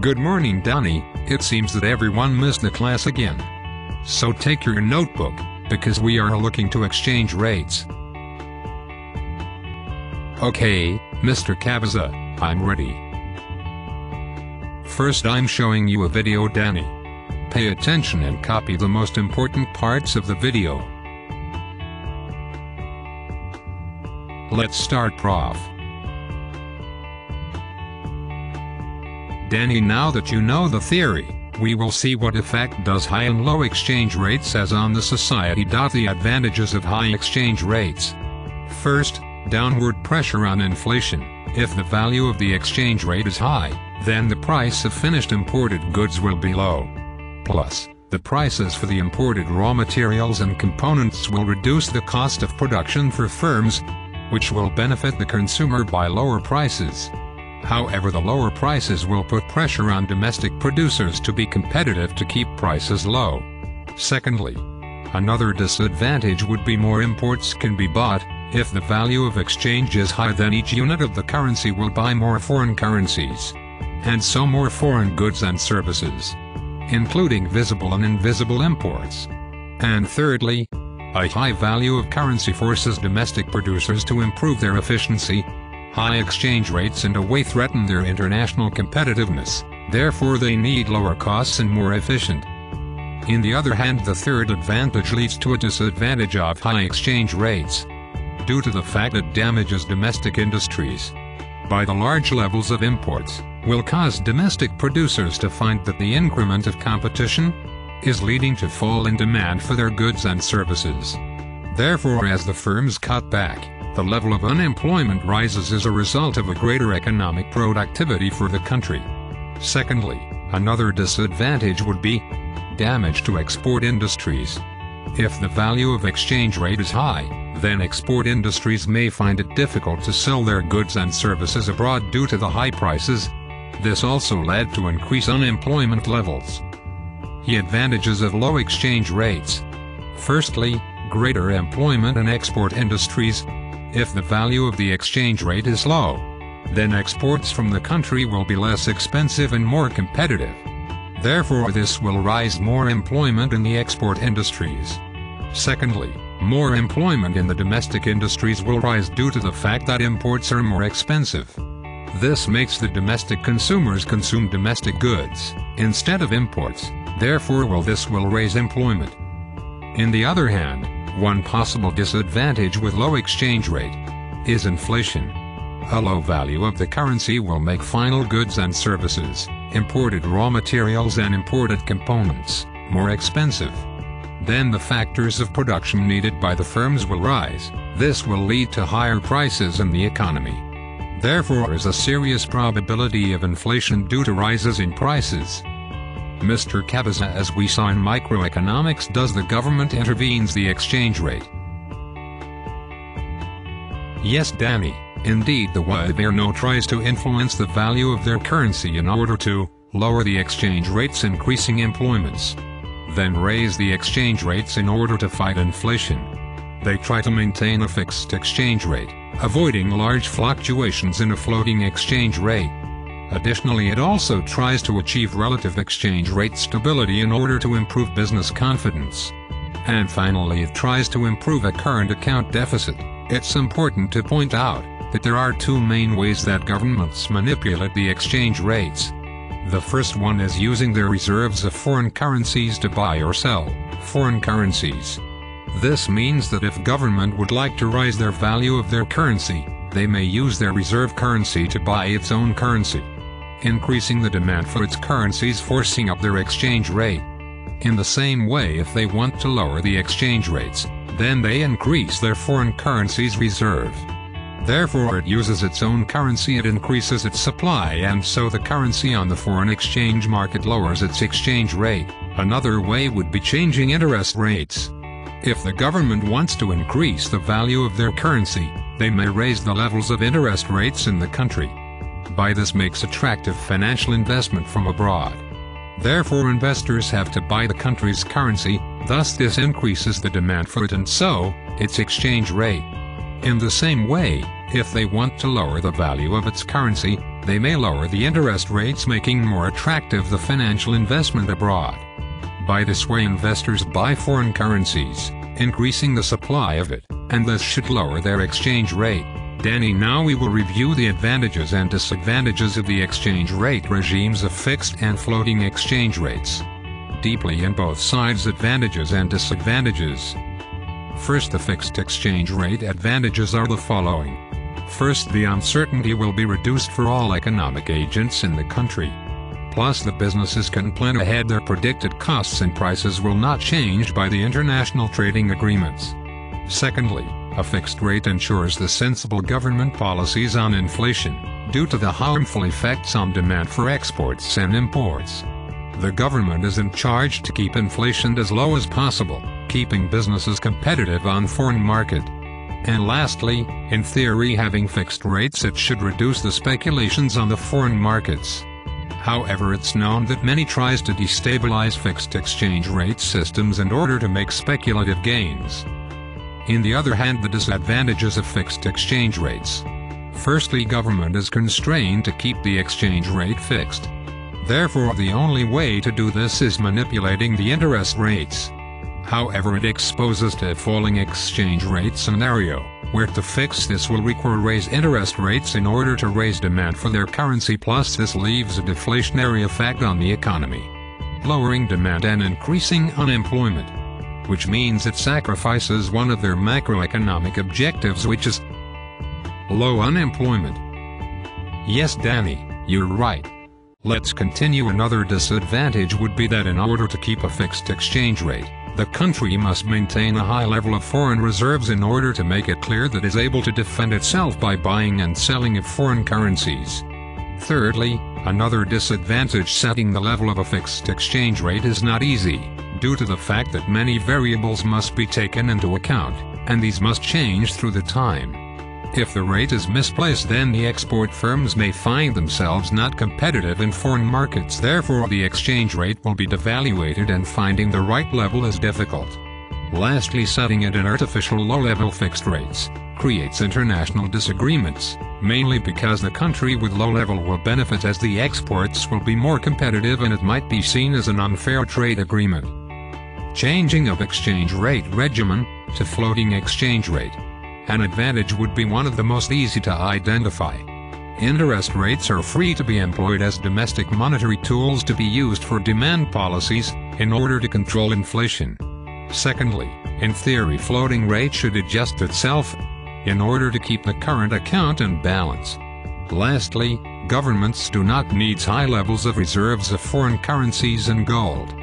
Good morning, Danny. It seems that everyone missed the class again. So take your notebook, because we are looking to exchange rates. Okay, Mr. Cabeza, I'm ready. First I'm showing you a video, Danny. Pay attention and copy the most important parts of the video. Let's start, Prof. Danny, now that you know the theory, we will see what effect does high and low exchange rates has on the society. The advantages of high exchange rates. First, downward pressure on inflation. If the value of the exchange rate is high, then the price of finished imported goods will be low. Plus, the prices for the imported raw materials and components will reduce the cost of production for firms, which will benefit the consumer by lower prices. However, the lower prices will put pressure on domestic producers to be competitive to keep prices low. Secondly, another disadvantage would be more imports can be bought. If the value of exchange is high, then each unit of the currency will buy more foreign currencies, and so more foreign goods and services, including visible and invisible imports. And thirdly, a high value of currency forces domestic producers to improve their efficiency. High exchange rates in a way threaten their international competitiveness, therefore they need lower costs and more efficient. On the other hand, the third advantage leads to a disadvantage of high exchange rates, due to the fact it damages domestic industries. By the large levels of imports, will cause domestic producers to find that the increment of competition is leading to fall in demand for their goods and services. Therefore, as the firms cut back, the level of unemployment rises as a result of a greater economic productivity for the country. Secondly, another disadvantage would be damage to export industries. If the value of exchange rate is high, then export industries may find it difficult to sell their goods and services abroad due to the high prices. This also led to increased unemployment levels. The advantages of low exchange rates. Firstly, greater employment in export industries. If the value of the exchange rate is low, then exports from the country will be less expensive and more competitive. Therefore, this will raise more employment in the export industries. Secondly, more employment in the domestic industries will rise due to the fact that imports are more expensive. This makes the domestic consumers consume domestic goods instead of imports. Therefore, this will raise employment. On the other hand, one possible disadvantage with low exchange rate is inflation. A low value of the currency will make final goods and services, imported raw materials and imported components, more expensive. Then the factors of production needed by the firms will rise. This will lead to higher prices in the economy. Therefore, there is a serious probability of inflation due to rises in prices. Mr. Cabeza, as we saw in microeconomics, does the government intervenes the exchange rate? Yes, Danny, indeed the Gobierno tries to influence the value of their currency in order to lower the exchange rates, increasing employments, then raise the exchange rates in order to fight inflation. They try to maintain a fixed exchange rate, avoiding large fluctuations in a floating exchange rate. Additionally, it also tries to achieve relative exchange rate stability in order to improve business confidence. And finally, it tries to improve a current account deficit. It's important to point out that there are two main ways that governments manipulate the exchange rates. The first one is using their reserves of foreign currencies to buy or sell foreign currencies. This means that if government would like to raise their value of their currency, they may use their reserve currency to buy its own currency, increasing the demand for its currencies, forcing up their exchange rate. In the same way, if they want to lower the exchange rates, then they increase their foreign currency's reserve. Therefore, it uses its own currency, it increases its supply, and so the currency on the foreign exchange market lowers its exchange rate. Another way would be changing interest rates. If the government wants to increase the value of their currency, they may raise the levels of interest rates in the country. By this makes attractive financial investment from abroad. Therefore, investors have to buy the country's currency, thus this increases the demand for it and so, its exchange rate. In the same way, if they want to lower the value of its currency, They may lower the interest rates, making more attractive the financial investment abroad. By this way, investors buy foreign currencies, increasing the supply of it, and this should lower their exchange rate. Danny, now we will review the advantages and disadvantages of the exchange rate regimes of fixed and floating exchange rates. Deeply in both sides' advantages and disadvantages. First, the fixed exchange rate advantages are the following. First, the uncertainty will be reduced for all economic agents in the country. Plus, the businesses can plan ahead. Their predicted costs and prices will not change by the international trading agreements. Secondly, a fixed rate ensures the sensible government policies on inflation, due to the harmful effects on demand for exports and imports. The government is in charge to keep inflation as low as possible, keeping businesses competitive on foreign market. And lastly, in theory, having fixed rates, it should reduce the speculations on the foreign markets. However, it's known that many tries to destabilize fixed exchange rate systems in order to make speculative gains. On the other hand, the disadvantages of fixed exchange rates. Firstly, government is constrained to keep the exchange rate fixed. Therefore, the only way to do this is manipulating the interest rates. However, it exposes to a falling exchange rate scenario, where to fix this will require raise interest rates in order to raise demand for their currency. Plus, this leaves a deflationary effect on the economy, lowering demand and increasing unemployment, which means it sacrifices one of their macroeconomic objectives, which is low unemployment. Yes, Danny, you're right. Let's continue. Another disadvantage would be that in order to keep a fixed exchange rate, the country must maintain a high level of foreign reserves in order to make it clear that it is able to defend itself by buying and selling of foreign currencies. Thirdly, another disadvantage: setting the level of a fixed exchange rate is not easy, due to the fact that many variables must be taken into account, and these must change through the time. If the rate is misplaced, then the export firms may find themselves not competitive in foreign markets. Therefore, the exchange rate will be devaluated and finding the right level is difficult. Lastly, setting at an artificial low-level fixed rates creates international disagreements, mainly because the country with low level will benefit as the exports will be more competitive and it might be seen as an unfair trade agreement. Changing of exchange rate regimen to floating exchange rate. An advantage would be one of the most easy to identify. Interest rates are free to be employed as domestic monetary tools to be used for demand policies, in order to control inflation. Secondly, in theory, floating rate should adjust itself, in order to keep the current account in balance. Lastly, governments do not need high levels of reserves of foreign currencies and gold.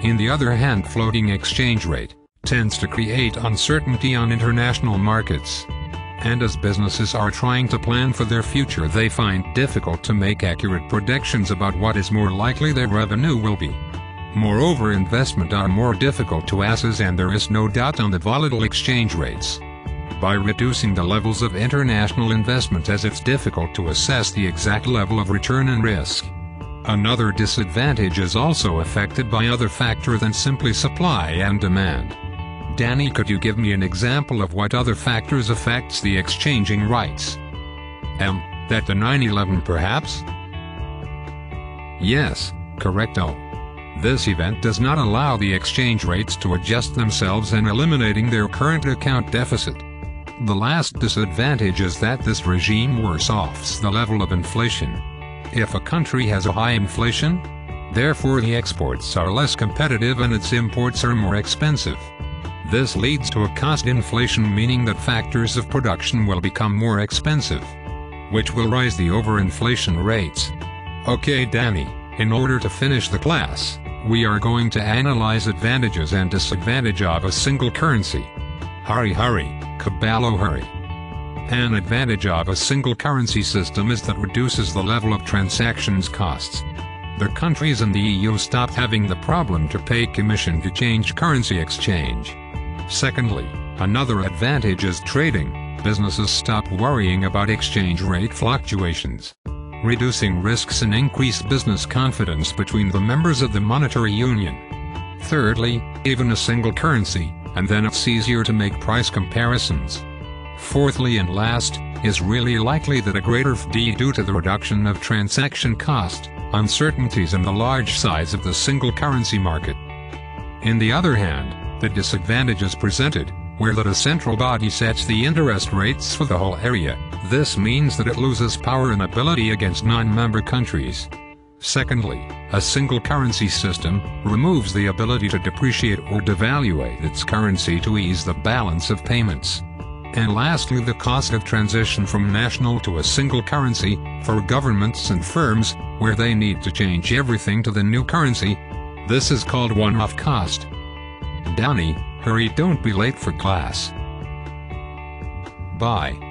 On the other hand, floating exchange rate tends to create uncertainty on international markets. And as businesses are trying to plan for their future, they find it difficult to make accurate predictions about what is more likely their revenue will be. Moreover, investment are more difficult to assess, and there is no doubt on the volatile exchange rates. By reducing the levels of international investment, as it's difficult to assess the exact level of return and risk. Another disadvantage is also affected by other factors than simply supply and demand. Danny, could you give me an example of what other factors affects the exchanging rights? That the 9/11 perhaps? Yes, correcto. This event does not allow the exchange rates to adjust themselves and eliminating their current account deficit. The last disadvantage is that this regime worsens the level of inflation. If a country has a high inflation, therefore the exports are less competitive and its imports are more expensive. This leads to a cost inflation, meaning that factors of production will become more expensive, which will raise the overinflation rates. Okay, Danny, in order to finish the class, we are going to analyze advantages and disadvantages of a single currency. Hurry, Caballo, hurry. An advantage of a single currency system is that it reduces the level of transactions costs. The countries in the EU stop having the problem to pay commission to change currency exchange. Secondly, another advantage is trading. Businesses stop worrying about exchange rate fluctuations, reducing risks and increase business confidence between the members of the monetary union. Thirdly, even a single currency, and then it's easier to make price comparisons. Fourthly and last, is really likely that a greater fee due to the reduction of transaction cost, uncertainties and the large size of the single currency market. On the other hand, the disadvantages presented, where that a central body sets the interest rates for the whole area, this means that it loses power and ability against non-member countries. Secondly, a single currency system removes the ability to depreciate or devaluate its currency to ease the balance of payments. And lastly, the cost of transition from national to a single currency, for governments and firms, where they need to change everything to the new currency. This is called one-off cost. Downy, hurry, don't be late for class. Bye.